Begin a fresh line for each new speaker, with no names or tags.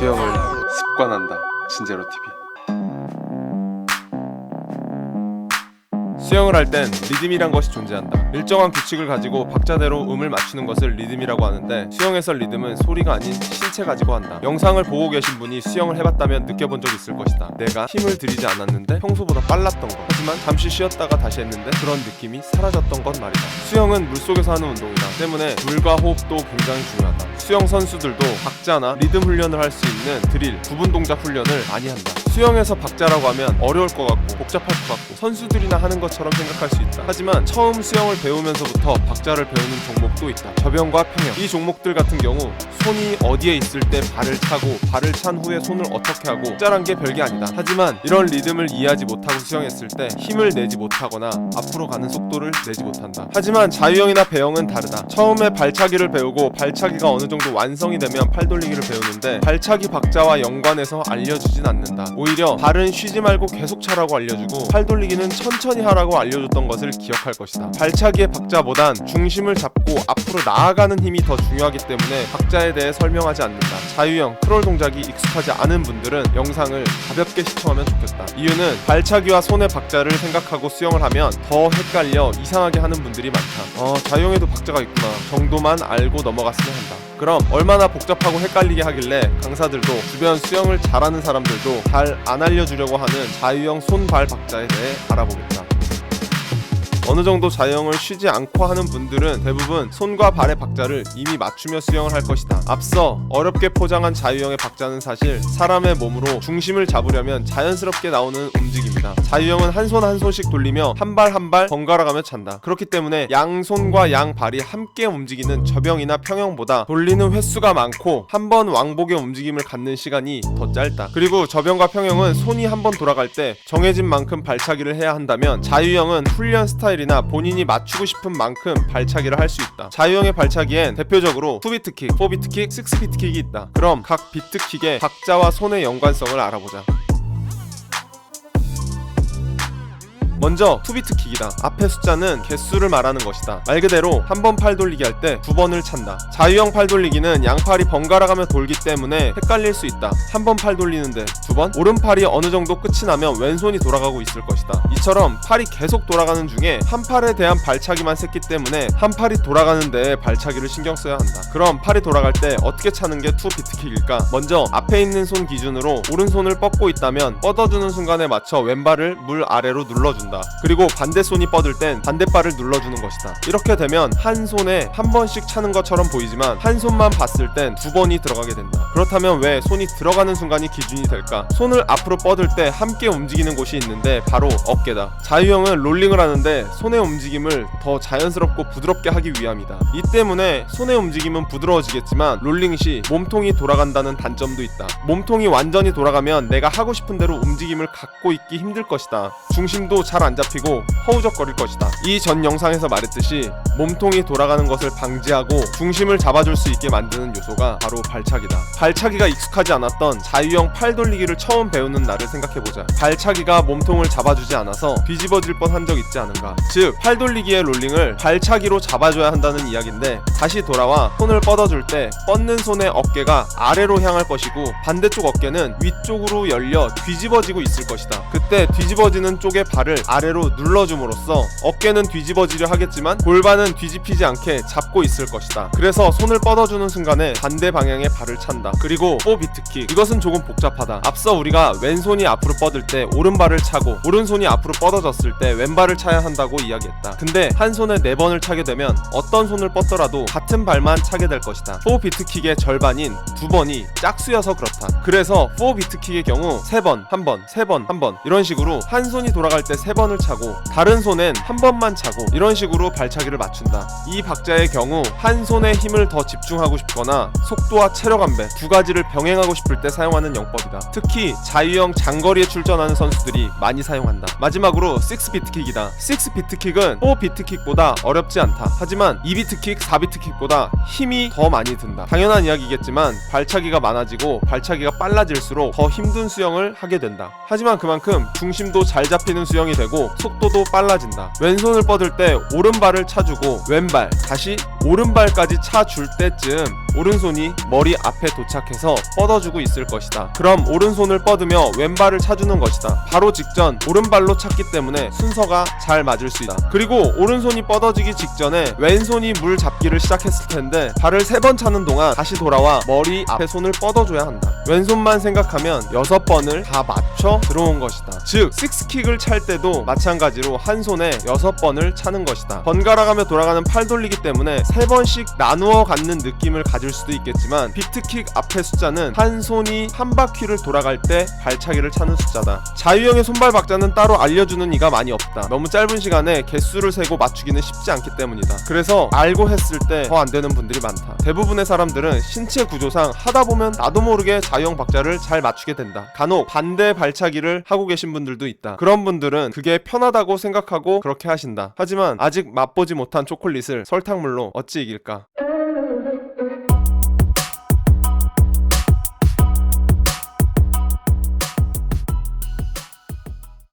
수영을 습관한다. 진제로 TV. 수영을 할 땐 리듬이란 것이 존재한다. 일정한 규칙을 가지고 박자대로 음을 맞추는 것을 리듬이라고 하는데, 수영에서 리듬은 소리가 아닌 신체 가지고 한다. 영상을 보고 계신 분이 수영을 해봤다면 느껴본 적 있을 것이다. 내가 힘을 들이지 않았는데 평소보다 빨랐던 것, 하지만 잠시 쉬었다가 다시 했는데 그런 느낌이 사라졌던 것 말이다. 수영은 물속에서 하는 운동이다. 때문에 물과 호흡도 굉장히 중요하다. 수영 선수들도 박자나 리듬 훈련을 할 수 있는 드릴, 구분 동작 훈련을 많이 한다. 수영에서 박자라고 하면 어려울 것 같고 복잡할 것 같고 선수들이나 하는 것처럼 생각할 수 있다. 하지만 처음 수영을 배우면서부터 박자를 배우는 종목도 있다. 접영과 평영. 이 종목들 같은 경우 손이 어디에 있을 때 발을 차고, 발을 찬 후에 손을 어떻게 하고, 박자란 게 별게 아니다. 하지만 이런 리듬을 이해하지 못하고 수영했을 때 힘을 내지 못하거나 앞으로 가는 속도를 내지 못한다. 하지만 자유형이나 배영은 다르다. 처음에 발차기를 배우고 발차기가 어느 정도 완성이 되면 팔돌리기를 배우는데, 발차기 박자와 연관해서 알려주진 않는다. 오히려 발은 쉬지 말고 계속 차라고 알려주고, 팔돌리기는 천천히 하라고 알려줬던 것을 기억할 것이다. 발차기의 박자보단 중심을 잡고 앞으로 나아가는 힘이 더 중요하기 때문에 박자에 대해 설명하지 않는다. 자유형, 크롤 동작이 익숙하지 않은 분들은 영상을 가볍게 시청하면 좋겠다. 이유는 발차기와 손의 박자를 생각하고 수영을 하면 더 헷갈려 이상하게 하는 분들이 많다. 자유형에도 박자가 있구나 정도만 알고 넘어갔으면 한다. 그럼 얼마나 복잡하고 헷갈리게 하길래 강사들도, 주변 수영을 잘하는 사람들도 잘 안 알려주려고 하는 자유형 손발 박자에 대해 알아보겠다. 어느 정도 자유형을 쉬지 않고 하는 분들은 대부분 손과 발의 박자를 이미 맞추며 수영을 할 것이다. 앞서 어렵게 포장한 자유형의 박자는 사실 사람의 몸으로 중심을 잡으려면 자연스럽게 나오는 움직임이다. 자유형은 한 손 한 손씩 돌리며 한 발 한 발 번갈아가며 찬다. 그렇기 때문에 양손과 양발이 함께 움직이는 접영이나 평영보다 돌리는 횟수가 많고 한 번 왕복의 움직임을 갖는 시간이 더 짧다. 그리고 접영과 평영은 손이 한 번 돌아갈 때 정해진 만큼 발차기를 해야 한다면, 자유형은 훈련 스타일이나 본인이 맞추고 싶은 만큼 발차기를 할 수 있다. 자유형의 발차기엔 대표적으로 2비트킥, 4비트킥, 6비트킥이 있다. 그럼 각 비트킥의 박자와 손의 연관성을 알아보자. 먼저 2비트킥이다. 앞의 숫자는 개수를 말하는 것이다. 말 그대로 한 번 팔 돌리기 할 때 2번을 찬다. 자유형 팔 돌리기는 양팔이 번갈아가며 돌기 때문에 헷갈릴 수 있다. 한 번 팔 돌리는데 2번? 오른팔이 어느 정도 끝이 나면 왼손이 돌아가고 있을 것이다. 이처럼 팔이 계속 돌아가는 중에 한 팔에 대한 발차기만 셌기 때문에 한 팔이 돌아가는 데에 발차기를 신경 써야 한다. 그럼 팔이 돌아갈 때 어떻게 차는 게 2비트킥일까? 먼저 앞에 있는 손 기준으로 오른손을 뻗고 있다면 뻗어주는 순간에 맞춰 왼발을 물 아래로 눌러준다. 그리고 반대 손이 뻗을 땐 반대발을 눌러주는 것이다. 이렇게 되면 한 손에 한 번씩 차는 것처럼 보이지만 한 손만 봤을 땐 2번이 들어가게 된다. 그렇다면 왜 손이 들어가는 순간이 기준이 될까? 손을 앞으로 뻗을 때 함께 움직이는 곳이 있는데 바로 어깨다. 자유형은 롤링을 하는데 손의 움직임을 더 자연스럽고 부드럽게 하기 위함이다. 이 때문에 손의 움직임은 부드러워지겠지만 롤링 시 몸통이 돌아간다는 단점도 있다. 몸통이 완전히 돌아가면 내가 하고 싶은 대로 움직임을 갖고 있기 힘들 것이다. 중심도 잘 안 잡히고 허우적거릴 것이다. 이 전 영상에서 말했듯이 몸통이 돌아가는 것을 방지하고 중심을 잡아줄 수 있게 만드는 요소가 바로 발차기다. 발차기가 익숙하지 않았던 자유형 팔 돌리기를 처음 배우는 나를 생각해보자. 발차기가 몸통을 잡아주지 않아서 뒤집어질 뻔한 적 있지 않은가? 즉, 팔 돌리기의 롤링을 발차기로 잡아줘야 한다는 이야기인데, 다시 돌아와 손을 뻗어줄 때 뻗는 손의 어깨가 아래로 향할 것이고 반대쪽 어깨는 위쪽으로 열려 뒤집어지고 있을 것이다. 그때 뒤집어지는 쪽의 발을 아래로 눌러줌으로써 어깨는 뒤집어지려 하겠지만 골반은 뒤집히지 않게 잡고 있을 것이다. 그래서 손을 뻗어주는 순간에 반대 방향의 발을 찬다. 그리고 4비트킥, 이것은 조금 복잡하다. 앞서 우리가 왼손이 앞으로 뻗을 때 오른발을 차고 오른손이 앞으로 뻗어졌을 때 왼발을 차야 한다고 이야기했다. 근데 한 손에 4번을 차게 되면 어떤 손을 뻗더라도 같은 발만 차게 될 것이다. 4비트킥의 절반인 2번이 짝수여서 그렇다. 그래서 4비트킥의 경우 3번, 1번, 3번, 1번 이런 식으로 한 손이 돌아갈 때 3번을 차고 다른 손엔 한 번만 차고 이런 식으로 발차기를 맞춘다. 이 박자의 경우 한 손에 힘을 더 집중하고 싶거나 속도와 체력 안배 두 가지를 병행하고 싶을 때 사용하는 영법이다. 특히 자유형 장거리에 출전하는 선수들이 많이 사용한다. 마지막으로 6비트킥이다. 6비트킥은 4비트킥보다 어렵지 않다. 하지만 2비트킥, 4비트킥보다 힘이 더 많이 든다. 당연한 이야기겠지만 발차기가 많아지고 발차기가 빨라질수록 더 힘든 수영을 하게 된다. 하지만 그만큼 중심도 잘 잡히는 수영이 되고 속도도 빨라진다. 왼손을 뻗을 때 오른발을 차주고 왼발, 다시 오른발까지 차줄 때쯤 오른손이 머리 앞에 도착해서 뻗어주고 있을 것이다. 그럼 오른손을 뻗으며 왼발을 차주는 것이다. 바로 직전 오른발로 찼기 때문에 순서가 잘 맞을 수 있다. 그리고 오른손이 뻗어지기 직전에 왼손이 물 잡기를 시작했을 텐데 발을 3번 차는 동안 다시 돌아와 머리 앞에 손을 뻗어줘야 한다. 왼손만 생각하면 6번을 다 맞춰 들어온 것이다. 즉 식스킥을 찰 때도 마찬가지로 한 손에 6번을 차는 것이다. 번갈아가며 돌아가는 팔돌리기 때문에 3번씩 나누어 갖는 느낌을 가질 수도 있겠지만 비트킥 앞의 숫자는 한 손이 한 바퀴를 돌아갈 때 발차기를 차는 숫자다. 자유형의 손발 박자는 따로 알려주는 이가 많이 없다. 너무 짧은 시간에 개수를 세고 맞추기는 쉽지 않기 때문이다. 그래서 알고 했을 때 더 안되는 분들이 많다. 대부분의 사람들은 신체 구조상 하다보면 나도 모르게 자유형 박자를 잘 맞추게 된다. 간혹 반대 발차기를 하고 계신 분들도 있다. 그런 분들은 그게 편하다고 생각하고 그렇게 하신다. 하지만 아직 맛보지 못한 초콜릿을 설탕물로 어찌 이길까?